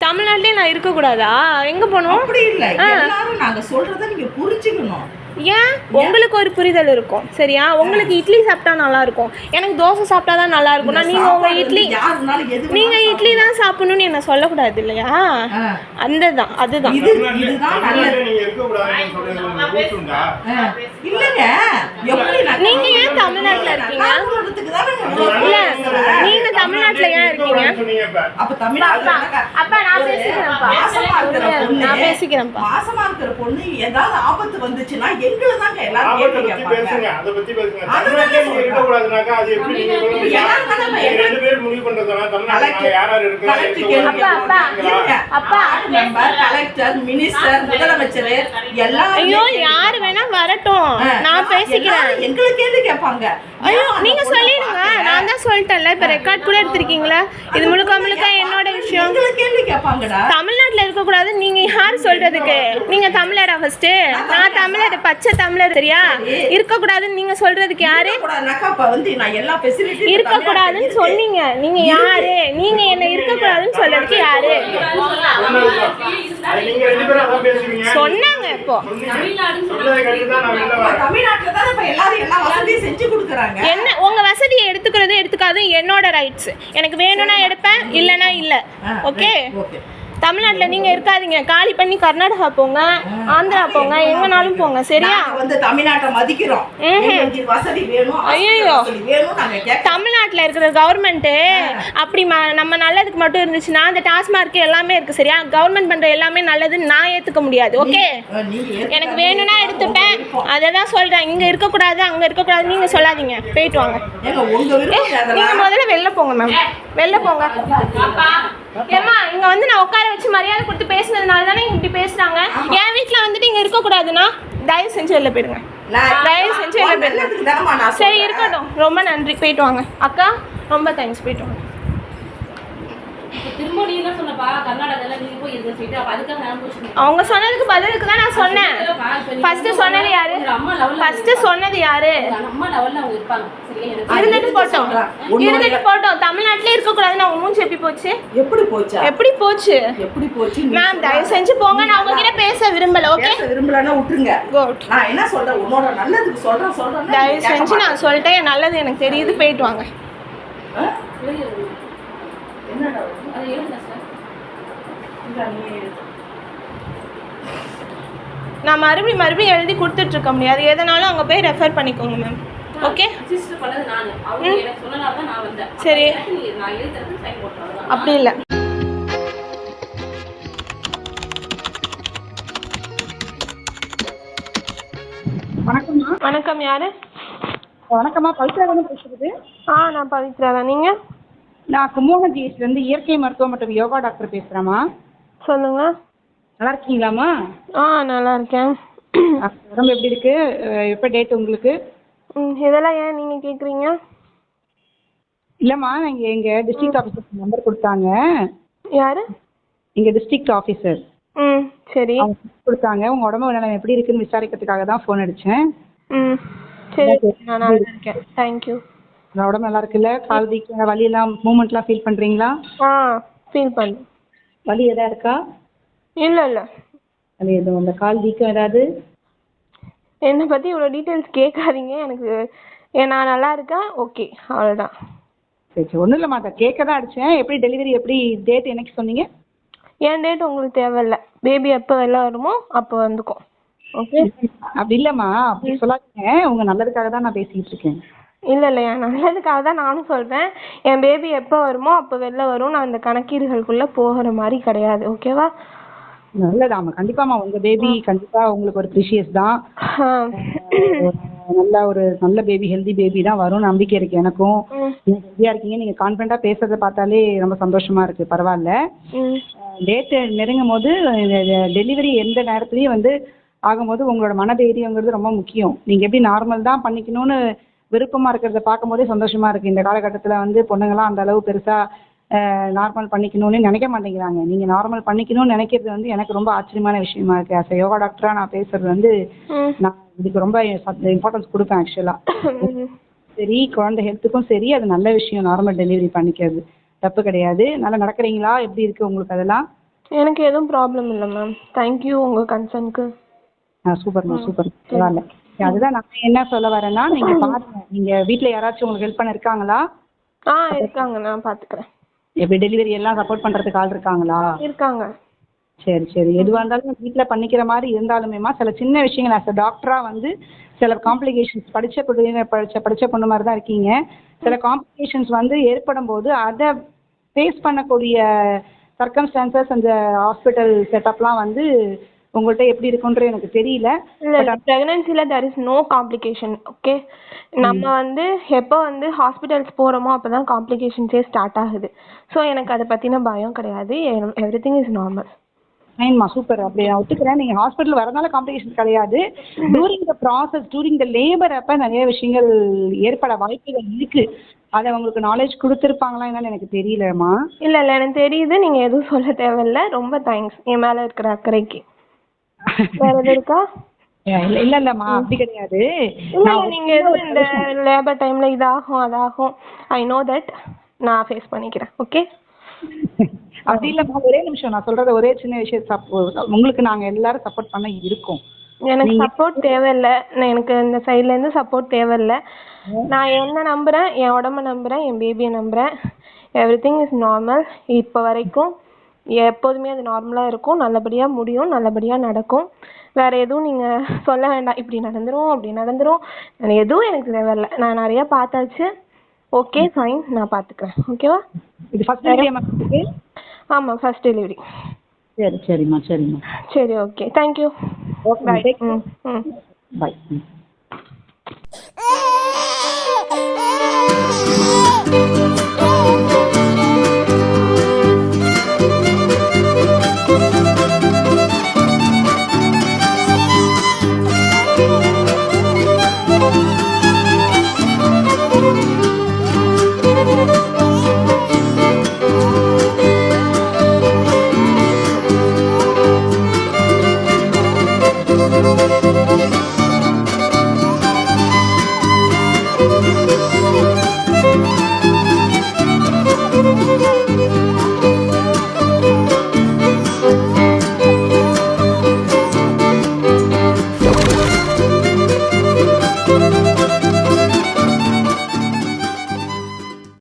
தமிழ்நாட்டிலே நான் இருக்கக்கூடாதா? எங்கே போகணும்? அப்படி இல்லை, எல்லாரும் நாங்கள் சொல்கிறத நீங்கள் புரிஞ்சுக்கணும். ஏன் உங்களுக்கு ஒரு புரிதல் இருக்கும் சரியா? உங்களுக்கு இட்லி சாப்பிட்டா நல்லா இருக்கும், எனக்கு தோசை சாப்பிட்டா தான் நல்லா இருக்கும்னா நீங்கள் உங்கள் இட்லி நீங்கள் இட்லி தான் சாப்பிடணும்னு என்ன சொல்லக்கூடாது இல்லையா? அந்த தான் அதுதான் நீங்க ஏன் தமிழ்நாட்டுல இருக்கீங்க? இல்ல நீங்க தமிழ்நாட்டுல ஏன் இருக்கீங்க? அப்ப நான் பேசிக்கிறேன்ப்பா, நான் பேசிக்கிறேன்ப்பா. மாசமா இருக்கிற பொண்ணு ஏதாவது ஆபத்து வந்துச்சுன்னா எங்களை தாங்க எல்லாரும் கேட்டு கேட்பாங்க. அத பத்தி பேசுங்க. தமிழ்நாட்டுல நீங்க இருக்க கூடாதுனாக்கா அது எப்படி நீங்க சொல்லுங்க? ரெண்டு பேர் முடிவு பண்றதுனா தமிழ்நாட்டுல யார் யார் இருக்காங்க? அப்பா மெம்பர், கலெக்டர், மினிஸ்டர், முதலமைச்சர் எல்லாம் ஐயோ யார் வேணா வரட்டும், நான் பேசிக்கிறேன். எங்களை கேட்டு கேட்பாங்க. ஐயோ நீங்க சொல்லிடுங்க, நான் தான் சொல்லிட்டேன்ல, இப்ப ரெக்கார்ட் கூட எடுத்திருக்கீங்களா? இது முழுக்க முழுக்க என்னோட விஷயம். எங்களை கேட்டு கேட்பாங்கடா. தமிழ்நாட்டுல இருக்க கூடாது நீங்க யார் சொல்றதுக்கு? நீங்க தமிழரா? ஃபர்ஸ்ட் நான் தமிழர், பச்சை தமிழர் சரியா? இருக்க கூடாதுன்னு நீங்க சொல்றதுக்கு யாரு? இருக்க கூடாதுன்னு சொன்னீங்க, நீங்க யாரு? நீங்க என்ன இருக்க கூடாதுன்னு சொல்றதுக்கு யாரு சொன்னாங்க? இப்போ என்ன உங்க வசதியை எடுத்துக்கிறது எடுத்துக்காது என்னோட ரைட்ஸ். எனக்கு வேணும்னா எடுப்பேன், இல்லைன்னா இல்லை. ஓகே, தமிழ்நாட்டில் நீங்கள் இருக்காதீங்க, காலி பண்ணி கர்நாடகா போங்க, ஆந்திரா போங்க, எங்கனாலும் போங்க சரியா? தமிழ்நாட்டை மதிக்கிறோம். ஐயோ தமிழ்நாட்டில் இருக்கிற கவர்மெண்ட்டு அப்படி நம்ம நல்லதுக்கு மட்டும் இருந்துச்சுன்னா அந்த டாஸ்மார்க் எல்லாமே இருக்கு சரியா? கவர்மெண்ட் பண்ற எல்லாமே நல்லதுன்னு நான் ஏத்துக்க முடியாது. ஓகே, எனக்கு வேணும்னா எடுத்துப்பேன், அதை தான் சொல்றேன். இங்க இருக்கக்கூடாது அங்க இருக்கக்கூடாது நீங்க சொல்லாதீங்க, போயிட்டு வாங்க. நீங்க முதல்ல வெளில போங்க மேம், வெளில போங்க. ஏமா இங்க வந்து நான் உட்கார வச்சு மரியாதை கொடுத்து பேசுனதுனால தானே இப்படி பேசுறாங்க. என் வீட்டுல வந்துட்டு இங்க இருக்க கூடாதுன்னா தயவு செஞ்சு வெளில போயிடுங்க, தயவு செஞ்சு வெளில போயிடுங்க. சரி இருக்கட்டும், ரொம்ப நன்றி, போயிட்டு வாங்க. அக்கா ரொம்ப தேங்க்ஸ், போயிட்டு வாங்க. அவங்க சொன்னதுக்கு பதிலுக்கு தான் நான் சொன்னேன். ஃபர்ஸ்ட் சொன்னது யாரு? ஃபர்ஸ்ட் சொன்னது யாரு? இருந்துட்டு போட்டோம், இருந்துட்டு போட்டோம். தமிழ்நாட்டிலே இருக்க கூடாதுன்னு அவங்க மூஞ்சி எப்படி போச்சு? எப்படி போச்சு? எப்படி போச்சு? எப்படி போச்சு? மேம் தயவு செஞ்சு போங்க, நான் உங்ககிட்ட பேச விரும்பல. ஓகே, விரும்பலன்னா விட்டுருங்க. நான் என்ன சொல்றேன், உன்னோட நல்லதுக்கு சொல்றேன். தயவு செஞ்சு நான் சொல்லிட்டேன், நல்லது எனக்கு தெரியுது, போயிட்டு வாங்க. நான் மறுபடியும் எழுதி கொடுத்துட்டு இருக்க முடியாது, எதனாலும் அங்கே போய் ரெஃபர் பண்ணிக்கோங்க மேம். ஓகே சரி, அப்படி இல்லை. வணக்கம்மா. வணக்கம், யாரு? வணக்கம்மா, பவித்ரா தானே பேசுறது? நான் பவித்ரா தான். நீங்கள்? நான் கும்பகோணம் ஜிஎஸ்லேருந்து இயற்கை மருத்துவம் மற்றும் யோகா டாக்டர் பேசுகிறேம்மா. சொல்லுங்க. நல்லா இருக்கீங்களாம்மா? நல்லா இருக்கேன். உடம்பு எப்படி இருக்கு? எப்போ டேட் உங்களுக்கு? இதெல்லாம் ஏன் நீங்கள் கேட்குறீங்க? இல்லைம்மா, எங்கள் டிஸ்ட்ரிக்ட் ஆஃபீஸர் நம்பர் கொடுத்தாங்க. யார்? எங்கள் டிஸ்ட்ரிக்ட் ஆஃபீஸர். சரி, அவங்க கொடுத்தாங்க. உங்கள் உடம்பு நிலை எப்படி இருக்குன்னு விசாரிக்கிறதுக்காக தான் ஃபோன் அடித்தேன். சரி, நான் நல்லா இருக்கேன், தேங்க்யூ. உடம்பு நல்லா இருக்குல்ல? கால் வீக்க வலியெல்லாம் மூமெண்ட்லாம் ஃபீல் பண்ணுறீங்களா? ஃபீல் பண்ணு. வலி எதாவது இருக்கா? இல்லை வலி எதுவும் இல்லை. கால் வீக்கம் ஏதாவது? என்னை பற்றி இவ்வளோ டீட்டெயில்ஸ் கேட்காதீங்க, எனக்கு நான் நல்லா இருக்கேன். ஓகே, அவ்வளோதான். சரி, ஒன்றும் இல்லைம்மா, அதை கேட்க தான் அடித்தேன். எப்படி டெலிவரி, எப்படி டேட் என்னைக்கு சொன்னீங்க? என் டேட் உங்களுக்கு தேவையில்லை, பேபி எப்போ வெளில வருமோ அப்போ வந்துக்கும். ஓகே, அப்படி இல்லைம்மா, அப்படி சொல்லாதீங்க, உங்கள் நல்லதுக்காக தான் நான் பேசிக்கிட்டு இருக்கேன். இல்லை என் நல்லதுக்காக தான் நானும் சொல்கிறேன். என் பேபி எப்போ வருமோ அப்போ வெளில வரும், நான் அந்த கணக்கீடுகளுக்குள்ளே போகிற மாதிரி கிடையாது. ஓகேவா? நல்லதாம்மா, கண்டிப்பாம்மா. உங்கள் பேபி கண்டிப்பாக உங்களுக்கு ஒரு ப்ரிஷியஸ் தான். நல்ல பேபி, ஹெல்தி பேபி தான் வரும், நம்பிக்கை இருக்குது எனக்கும். நீங்கள் ஹெல்த்தியாக இருக்கீங்க, நீங்கள் கான்ஃபிடண்ட்டாக பேசுறதை பார்த்தாலே ரொம்ப சந்தோஷமாக இருக்குது. பரவாயில்ல. டேட்டு நெருங்கும் போது டெலிவரி எந்த நேரத்துலையும் வந்து ஆகும்போது உங்களோட மனதைரியங்கிறது ரொம்ப முக்கியம். நீங்கள் எப்படி நார்மல் தான் பண்ணிக்கணும்னு விருப்பமாக இருக்கிறத பார்க்கும்போதே சந்தோஷமாக இருக்குது. இந்த காலகட்டத்தில் வந்து பொண்ணுங்களாம் அந்த அளவு பெருசாக நார்மல் பண்ணிக்கணும்னு நினைக்க மாட்டேங்கிறாங்க. நீங்கள் நார்மல் பண்ணிக்கணும்னு நினைக்கிறது வந்து எனக்கு ரொம்ப ஆச்சரியமான விஷயமா இருக்குது. ஆஸ் யோகா டாக்டராக நான் பேசுறது வந்து நான் இதுக்கு ரொம்ப இம்பார்ட்டன்ஸ் கொடுப்பேன் ஆக்சுவலாக. சரி, குழந்தை ஹெல்த்துக்கும் சரி, அது நல்ல விஷயம். நார்மல் டெலிவரி பண்ணிக்கிறது தப்பு கிடையாது. நல்லா நடக்கிறீங்களா? எப்படி இருக்குது உங்களுக்கு அதெல்லாம்? எனக்கு எதுவும் ப்ராப்ளம் இல்லை மேம். தேங்க்யூ உங்கள் கன்சர்னுக்கு. சூப்பர்மா சூப்பர், பரவாயில்ல. அதுதான் நான் என்ன சொல்ல வரேன்னா, நீங்க பாருங்க, நீங்க வீட்ல யாராச்சும் உங்களுக்கு ஹெல்ப் பண்ண இருக்காங்களா? இருக்காங்க, நான் பார்த்துக்கிறேன். எப்படி டெலிவரி எல்லாம் சப்போர்ட் பண்றதுக்கு ஆள் இருக்காங்களா? இருக்காங்க. சரி சரி, எதுவாக இருந்தாலும் வீட்டில் பண்ணிக்கிற மாதிரி இருந்தாலுமேமா சில சின்ன விஷயங்கள் ஆஸ் அ டாக்டராக வந்து சில காம்ப்ளிகேஷன்ஸ் படித்த பொண்ணு மாதிரி தான் இருக்கீங்க. சில காம்ப்ளிகேஷன்ஸ் வந்து ஏற்படும் போது அதை ஃபேஸ் பண்ணக்கூடிய சர்க்கம்ஸ்டான்சஸ் அந்த ஹாஸ்பிட்டல் செட்டப்லாம் வந்து உங்கள்கிட்ட எப்படி இருக்குன்றது எனக்கு தெரியல. இல்லை, ப்ரெக்னன்சியில் there is no complication. Okay, நம்ம வந்து எப்போ வந்து ஹாஸ்பிட்டல்ஸ் போகிறோமோ அப்போ தான் காம்ப்ளிகேஷன்ஸே ஸ்டார்ட் ஆகுது. ஸோ எனக்கு அதை பற்றின பயம் கிடையாது. Everything is normal. ஃபைன்மா, சூப்பர். அப்படி நான் ஒத்துக்கிறேன். நீங்கள் ஹாஸ்பிட்டல் வரனால காம்ப்ளிகேஷன் கிடையாது. During the process, during the labour அப்போ நிறைய விஷயங்கள் ஏற்பட வாய்ப்புகள் இருக்குது. அதை உங்களுக்கு நாலேஜ் கொடுத்துருப்பாங்களா என்னன்னு எனக்கு தெரியலம்மா. இல்லை எனக்கு தெரியுது. நீங்கள் எதுவும் சொல்ல தேவையில்லை. ரொம்ப தேங்க்ஸ் என் மேலே இருக்கிற அக்கறைக்கு. வேறு எது இருக்கா? இல்லைம்மா, அப்படி கிடையாது. இல்லை, நீங்கள் எதுவும் இந்த லேபர் டைமில் இதாகும் அதாகும், ஐ நோ தட், நான் ஃபேஸ் பண்ணிக்கிறேன். ஓகே, அப்படி இல்லைம்மா, ஒரே நிமிஷம் நான் சொல்கிறது ஒரே சின்ன விஷயம். உங்களுக்கு நாங்கள் எல்லாரும் சப்போர்ட் பண்ண இருக்கோம். எனக்கு சப்போர்ட் தேவையில்லை. எனக்கு இந்த சைட்லேருந்து சப்போர்ட் தேவையில்லை. நான் என்ன நம்புகிறேன், என் உடம்ப நம்புகிறேன், என் பேபியை நம்புகிறேன். Everything is normal. இப்போ வரைக்கும் எப்போதுமே அது நார்மலாக இருக்கும். நல்லபடியாக முடியும், நல்லபடியாக நடக்கும். வேறு எதுவும் நீங்கள் சொல்ல வேண்டாம். இப்படி நடந்துரும் அப்படி நடந்துரும், எதுவும் எனக்கு தேவையில்லை. நான் நிறையா பார்த்தாச்சு. ஓகே ஃபைன், நான் பார்த்துக்கிறேன். ஓகேவா? இது ஃபர்ஸ்ட் டெலிவரி? ஆமாம், ஃபர்ஸ்ட் டெலிவரி. சரிம்மா. சரி, ஓகே, தேங்க்யூ. ஓகே, பாய். பாய்.